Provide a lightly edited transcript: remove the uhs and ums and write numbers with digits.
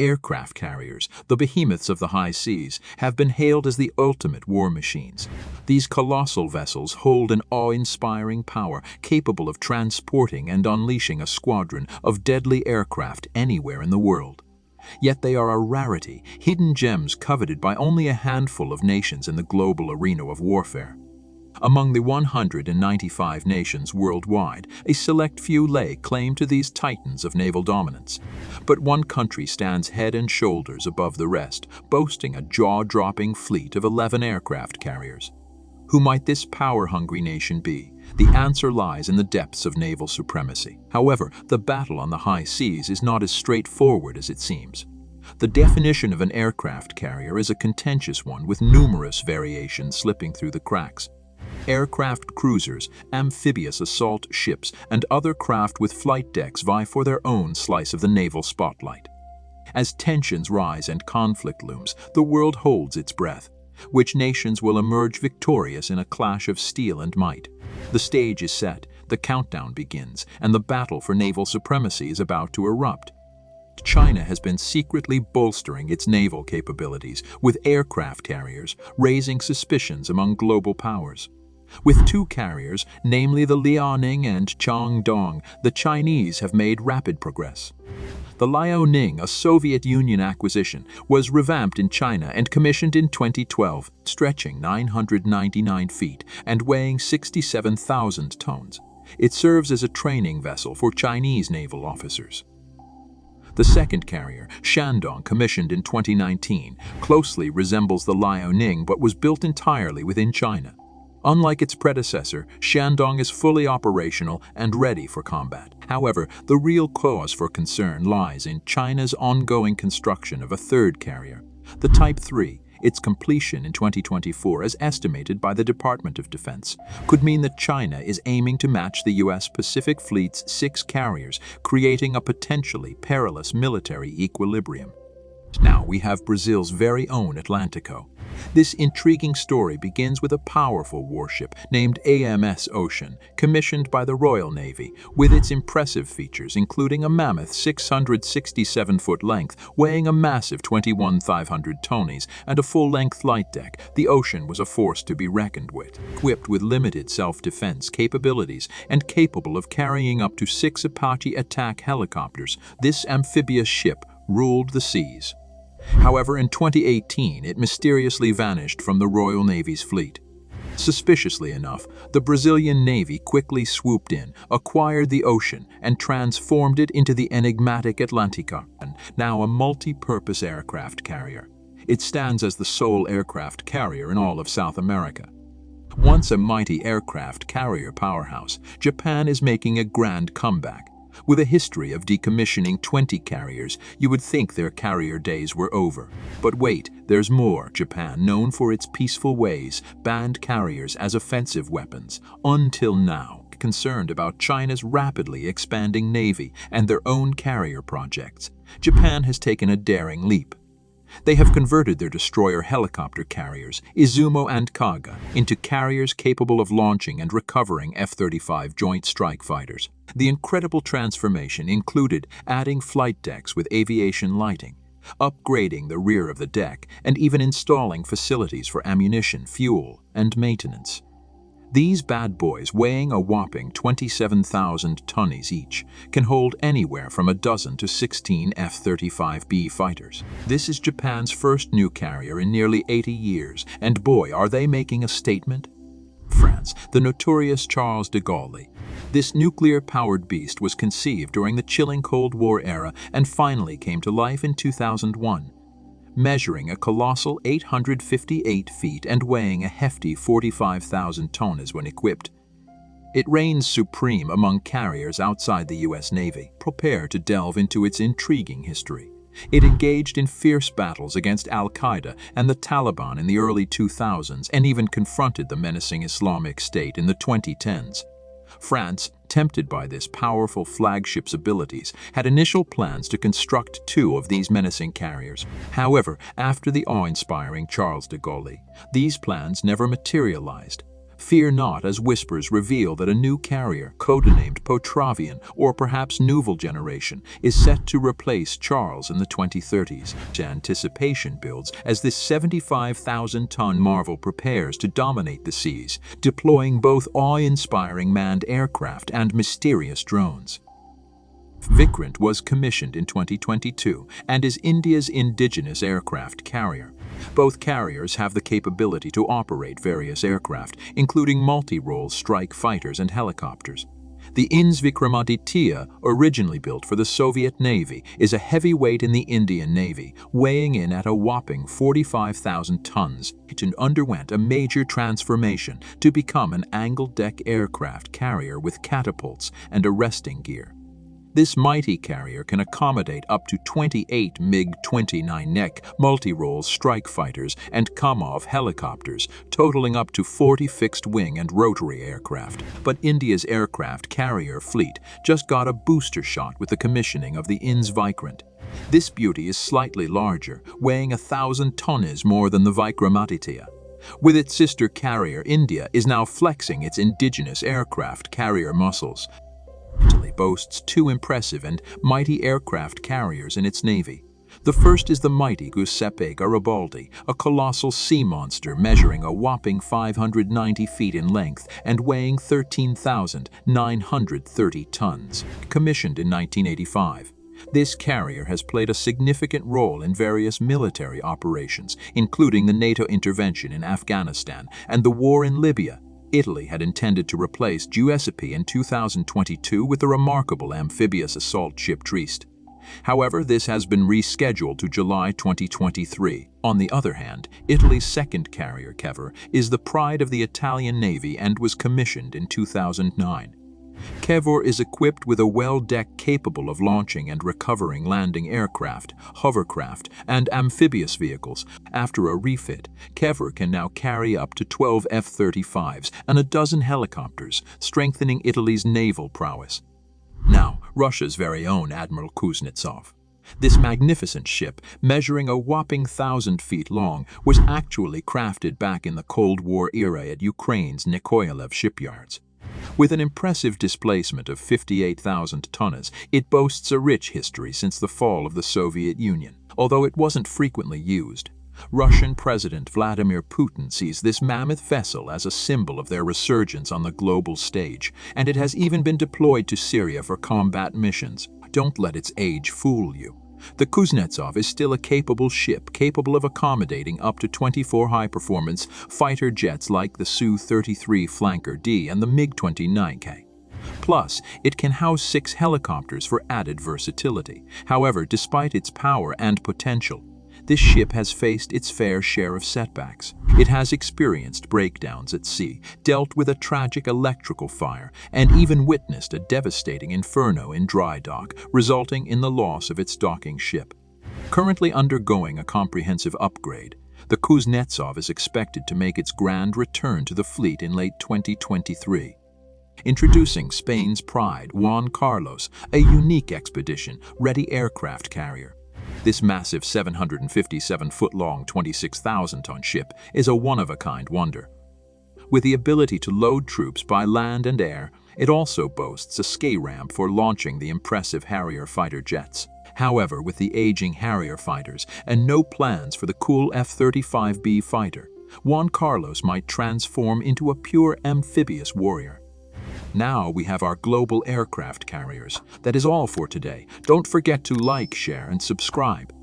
aircraft carriers, the behemoths of the high seas, have been hailed as the ultimate war machines. These colossal vessels hold an awe-inspiring power capable of transporting and unleashing a squadron of deadly aircraft anywhere in the world. Yet they are a rarity, hidden gems coveted by only a handful of nations in the global arena of warfare. Among the 195 nations worldwide, a select few lay claim to these titans of naval dominance. But one country stands head and shoulders above the rest, boasting a jaw-dropping fleet of 11 aircraft carriers. Who might this power-hungry nation be? The answer lies in the depths of naval supremacy. However, the battle on the high seas is not as straightforward as it seems. The definition of an aircraft carrier is a contentious one with numerous variations slipping through the cracks. Aircraft cruisers, amphibious assault ships, and other craft with flight decks vie for their own slice of the naval spotlight. As tensions rise and conflict looms, the world holds its breath. Which nations will emerge victorious in a clash of steel and might? The stage is set, the countdown begins, and the battle for naval supremacy is about to erupt. China has been secretly bolstering its naval capabilities with aircraft carriers, raising suspicions among global powers. With two carriers, namely the Liaoning and Changdong, the Chinese have made rapid progress. The Liaoning, a Soviet Union acquisition, was revamped in China and commissioned in 2012, stretching 999 feet and weighing 67,000 tons. It serves as a training vessel for Chinese naval officers. The second carrier, Shandong, commissioned in 2019, closely resembles the Liaoning but was built entirely within China. Unlike its predecessor, Shandong is fully operational and ready for combat. However, the real cause for concern lies in China's ongoing construction of a third carrier, the Type 3. Its completion in 2024, as estimated by the Department of Defense, could mean that China is aiming to match the U.S. Pacific Fleet's 6 carriers, creating a potentially perilous military equilibrium. Now we have Brazil's very own Atlantico. This intriguing story begins with a powerful warship named AMS Ocean, commissioned by the Royal Navy, with its impressive features including a mammoth 667-foot length, weighing a massive 21,500 tonnes, and a full-length light deck. The Ocean was a force to be reckoned with. Equipped with limited self-defense capabilities and capable of carrying up to 6 Apache attack helicopters, this amphibious ship ruled the seas. However, in 2018, it mysteriously vanished from the Royal Navy's fleet. Suspiciously enough, the Brazilian Navy quickly swooped in, acquired the Ocean, and transformed it into the enigmatic Atlantica, now a multi-purpose aircraft carrier. It stands as the sole aircraft carrier in all of South America. Once a mighty aircraft carrier powerhouse, Japan is making a grand comeback. With a history of decommissioning 20 carriers, you would think their carrier days were over. But wait, there's more. Japan, known for its peaceful ways, banned carriers as offensive weapons, until now. Concerned about China's rapidly expanding navy and their own carrier projects, Japan has taken a daring leap. They have converted their destroyer helicopter carriers, Izumo and Kaga, into carriers capable of launching and recovering F-35 Joint Strike Fighters. The incredible transformation included adding flight decks with aviation lighting, upgrading the rear of the deck, and even installing facilities for ammunition, fuel, and maintenance. These bad boys, weighing a whopping 27,000 tonnes each, can hold anywhere from a dozen to 16 F-35B fighters. This is Japan's first new carrier in nearly 80 years, and boy, are they making a statement. France, the notorious Charles de Gaulle. This nuclear-powered beast was conceived during the chilling Cold War era and finally came to life in 2001. Measuring a colossal 858 feet and weighing a hefty 45,000 tonnes when equipped. It reigns supreme among carriers outside the U.S. Navy. Prepare to delve into its intriguing history. It engaged in fierce battles against Al-Qaeda and the Taliban in the early 2000s and even confronted the menacing Islamic State in the 2010s. France, tempted by this powerful flagship's abilities, had initial plans to construct 2 of these menacing carriers. However, after the awe-inspiring Charles de Gaulle, these plans never materialized. Fear not as whispers reveal that a new carrier, codenamed Potravian or perhaps Nouvel generation, is set to replace Charles in the 2030s. Anticipation builds as this 75,000-ton marvel prepares to dominate the seas, deploying both awe-inspiring manned aircraft and mysterious drones. Vikrant was commissioned in 2022 and is India's indigenous aircraft carrier. Both carriers have the capability to operate various aircraft, including multi-role strike fighters and helicopters. The INS Vikramaditya, originally built for the Soviet Navy, is a heavyweight in the Indian Navy, weighing in at a whopping 45,000 tons. It underwent a major transformation to become an angle-deck aircraft carrier with catapults and arresting gear. This mighty carrier can accommodate up to 28 MiG-29 multi-role strike fighters and Kamov helicopters, totaling up to 40 fixed-wing and rotary aircraft. But India's aircraft carrier fleet just got a booster shot with the commissioning of the INS Vikrant. This beauty is slightly larger, weighing 1,000 tonnes more than the Vikramaditya. With its sister carrier, India is now flexing its indigenous aircraft carrier muscles. Italy boasts two impressive and mighty aircraft carriers in its navy. The first is the mighty Giuseppe Garibaldi, a colossal sea monster measuring a whopping 590 feet in length and weighing 13,930 tons. Commissioned in 1985. This carrier has played a significant role in various military operations, including the NATO intervention in Afghanistan and the war in Libya. Italy had intended to replace Giuseppe in 2022 with the remarkable amphibious assault ship Trieste. However, this has been rescheduled to July 2023. On the other hand, Italy's second carrier, Cavour, is the pride of the Italian Navy and was commissioned in 2009. Cavour is equipped with a well-deck capable of launching and recovering landing aircraft, hovercraft, and amphibious vehicles. After a refit, Cavour can now carry up to 12 F-35s and a dozen helicopters, strengthening Italy's naval prowess. Now, Russia's very own Admiral Kuznetsov. This magnificent ship, measuring a whopping 1,000 feet long, was actually crafted back in the Cold War era at Ukraine's Nikolayevsk shipyards. With an impressive displacement of 58,000 tonnes, it boasts a rich history since the fall of the Soviet Union, although it wasn't frequently used. Russian President Vladimir Putin sees this mammoth vessel as a symbol of their resurgence on the global stage, and it has even been deployed to Syria for combat missions. Don't let its age fool you. The Kuznetsov is still a capable ship capable of accommodating up to 24 high-performance fighter jets like the Su-33 Flanker D and the MiG-29K. Plus, it can house 6 helicopters for added versatility. However, despite its power and potential, this ship has faced its fair share of setbacks. It has experienced breakdowns at sea, dealt with a tragic electrical fire, and even witnessed a devastating inferno in dry dock, resulting in the loss of its docking ship. Currently undergoing a comprehensive upgrade, the Kuznetsov is expected to make its grand return to the fleet in late 2023. Introducing Spain's pride, Juan Carlos, a unique expedition-ready aircraft carrier. This massive 757-foot-long, 26,000-ton ship is a one-of-a-kind wonder. With the ability to load troops by land and air, it also boasts a ski ramp for launching the impressive Harrier fighter jets. However, with the aging Harrier fighters and no plans for the cool F-35B fighter, Juan Carlos might transform into a pure amphibious warrior. Now we have our global aircraft carriers. That is all for today. Don't forget to like, share, and subscribe.